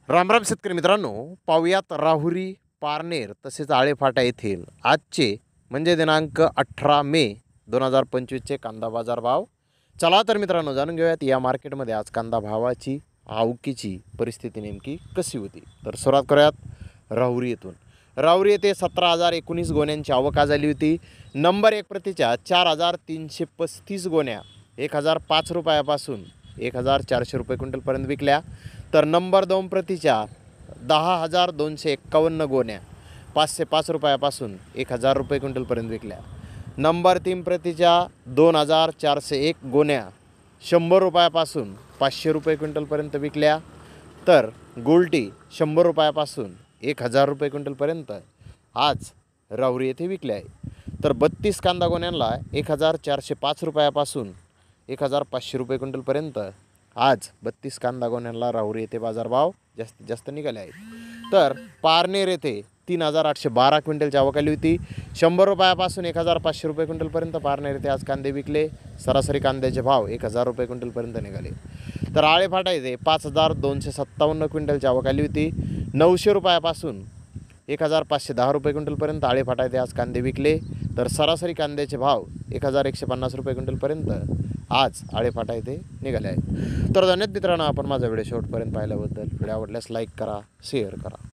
रामराम शेतकरी मित्रांनो, पाहुयात राहुरी, पारनेर तसेच आळेफाटा येथील आजचे म्हणजे दिनांक 18 मे 2025चे कांदा बाजार भाव. चला तर मित्रांनो जाणून घेऊयात या मार्केटमध्ये आज कांदा भावाची आवकीची परिस्थिती नेमकी कशी होती. तर सुरुवात करूयात राहुरी येथून. राहुरी येथे 17,019 गोण्यांची आवक झाली होती. नंबर 1 प्रतीच्या 4,335 गोण्या 1,005 रुपयापासून 1,400 रुपये क्विंटलपर्यंत विकल्या. तर नंबर 2 प्रतीच्या 10,251 गोण्या 505 रुपयापासून 1,000 रुपये क्विंटलपर्यंत विकल्या. नंबर 3 प्रतीच्या 2,401 गोण्या 100 रुपयापासून 500 रुपये क्विंटलपर्यंत विकल्या. तर गोल्टी 100 रुपयापासून 1,000 रुपये क्विंटलपर्यंत आज राहुरी येथे विकल्या आहे. तर 32 कांदा गोण्यांना 1,405 रुपयापासून 1,500 रुपये क्विंटलपर्यंत आज 32 कांदा गोण्यांना राहुरी येथे बाजारभाव जास्तीत जास्त निघाले आहेत. तर पारनेर येथे 3,812 क्विंटलची आवक आली होती. 100 रुपयापासून 1,500 रुपये क्विंटलपर्यंत पारनेर येथे आज कांदे विकले. सरासरी कांद्याचे भाव 1,000 रुपये क्विंटलपर्यंत निघाले. तर आळेफाटा येथे 5,257 क्विंटलची आवक आली होती. 900 रुपयापासून 1,510 रुपये क्विंटलपर्यंत आळेफाटा येथे आज कांदे विकले. तर सरासरी कांद्याचे भाव 1,150 रुपये क्विंटलपर्यंत आज आळेफाटा येथे निघाले आहेत. तर धन्यवाद मित्रांनो, आपण माझा व्हिडिओ शेवटपर्यंत पाहिल्याबद्दल. व्हिडिओ आवडल्यास लाईक करा, शेअर करा.